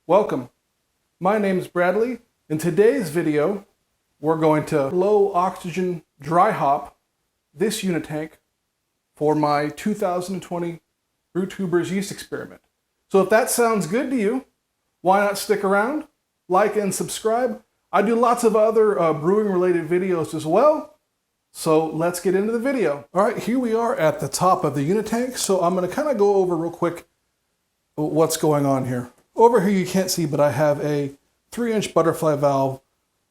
Welcome. My name is Bradley. In today's video, we're going to low oxygen dry hop this UNITANK for my 2020 Brewtubers yeast experiment. So if that sounds good to you, why not stick around, like and subscribe. I do lots of other brewing related videos as well. So let's get into the video. All right, here we are at the top of the UNITANK. So I'm going to kind of go over real quick what's going on here. Over here you can't see, but I have a 3-inch butterfly valve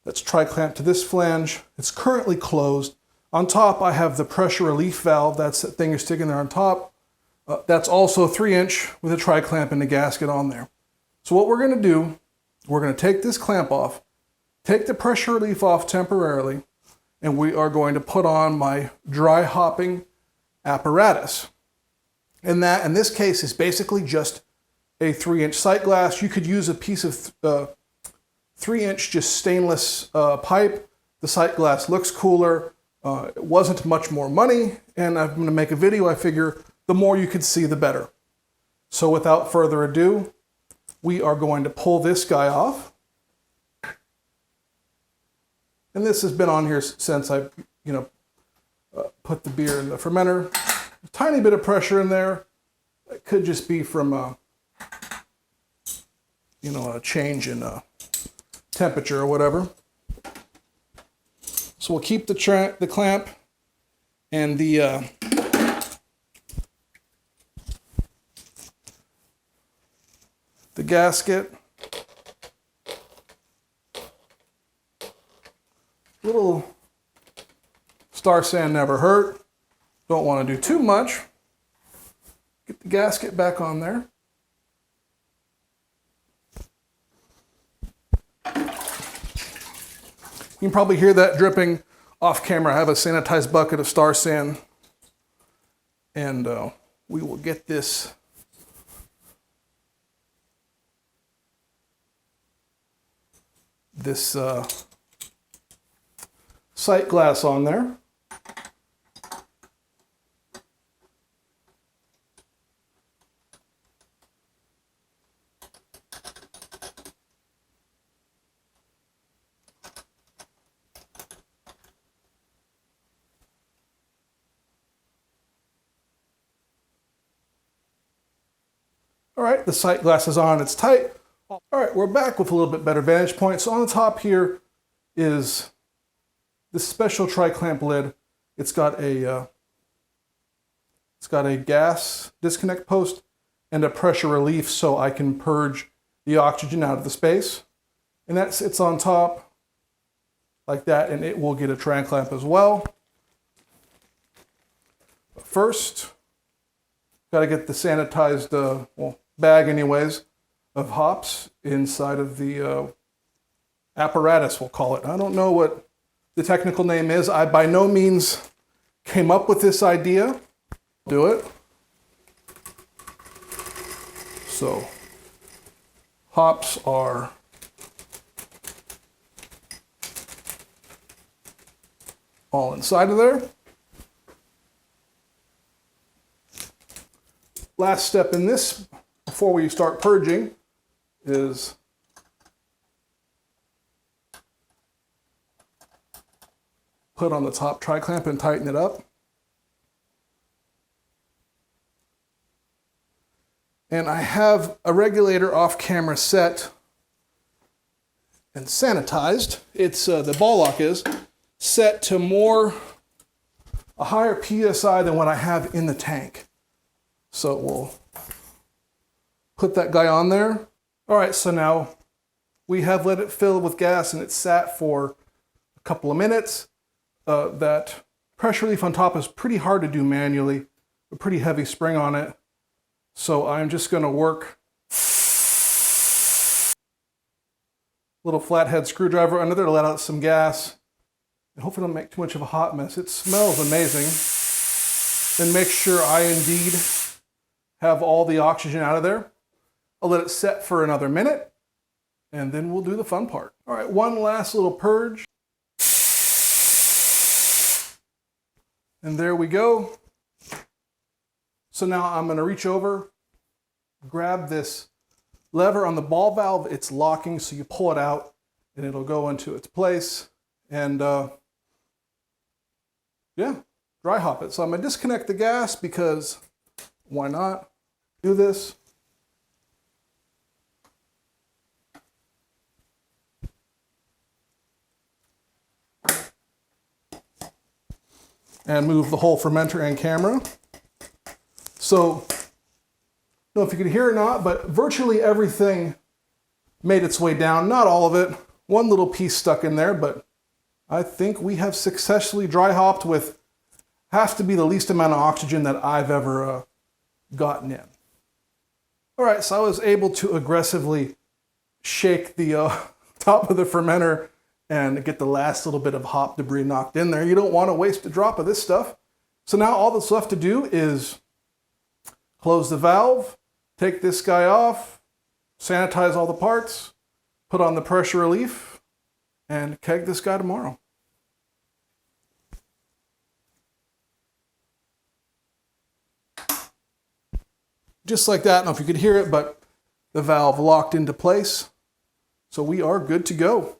that's tri-clamped to this flange. It's currently closed. On top I have the pressure relief valve. That's that thing you're sticking there on top. That's also 3-inch with a tri-clamp and a gasket on there. So what we're going to do, we're going to take this clamp off, take the pressure relief off temporarily, and we are going to put on my dry hopping apparatus. And that, in this case, is basically just a 3-inch sight glass. You could use a piece of 3-inch just stainless pipe. The sight glass looks cooler. It wasn't much more money, and I'm going to make a video. I figure the more you could see, the better. So without further ado, we are going to pull this guy off. And this has been on here since I, put the beer in the fermenter. A tiny bit of pressure in there. It could just be from a change in temperature or whatever. So we'll keep the clamp and the gasket. Little star sand never hurt. Don't want to do too much. Get the gasket back on there. You can probably hear that dripping off camera. I have a sanitized bucket of star sand, and we will get this sight glass on there. All right, the sight glass is on, it's tight. All right, we're back with a little bit better vantage point. So on the top here is this special tri-clamp lid. It's got a gas disconnect post and a pressure relief so I can purge the oxygen out of the space. And that sits on top like that, and it will get a tri-clamp as well. But first, got to get the sanitized, bag anyways, of hops inside of the apparatus, we'll call it. I don't know what the technical name is. I by no means came up with this idea. Do it. So hops are all inside of there. Last step in this, before we start purging, is put on the top tri-clamp and tighten it up. And I have a regulator off camera set and sanitized. It's the ball lock is set to a higher PSI than what I have in the tank. So we'll put that guy on there. All right, so now we have let it fill with gas and it's sat for a couple of minutes. That pressure relief on top is pretty hard to do manually, a pretty heavy spring on it. So I'm just gonna work a little flathead screwdriver under there to let out some gas. And hopefully it don't make too much of a hot mess. It smells amazing. Then make sure I indeed have all the oxygen out of there. I'll let it set for another minute, and then we'll do the fun part. All right, one last little purge. And there we go. So now I'm going to reach over, grab this lever on the ball valve, it's locking, so you pull it out and it'll go into its place. And yeah, dry hop it. So I'm gonna disconnect the gas because why not do this? And move the whole fermenter and camera. So, I don't know if you can hear it or not, but virtually everything made its way down. Not all of it. One little piece stuck in there, but I think we have successfully dry hopped with has to be the least amount of oxygen that I've ever gotten in. All right, so I was able to aggressively shake the top of the fermenter and get the last little bit of hop debris knocked in there. You don't want to waste a drop of this stuff. So now all that's left to do is close the valve, take this guy off, sanitize all the parts, put on the pressure relief, and keg this guy tomorrow. Just like that. I don't know if you could hear it, but the valve locked into place. So we are good to go.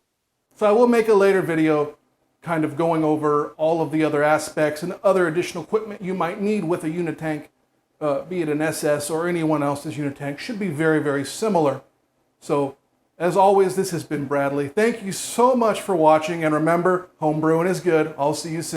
So I will make a later video kind of going over all of the other aspects and other additional equipment you might need with a UNITANK, be it an SS or anyone else's UNITANK. Should be very, very similar. So as always, this has been Bradley. Thank you so much for watching, and remember, home brewing is good. I'll see you soon.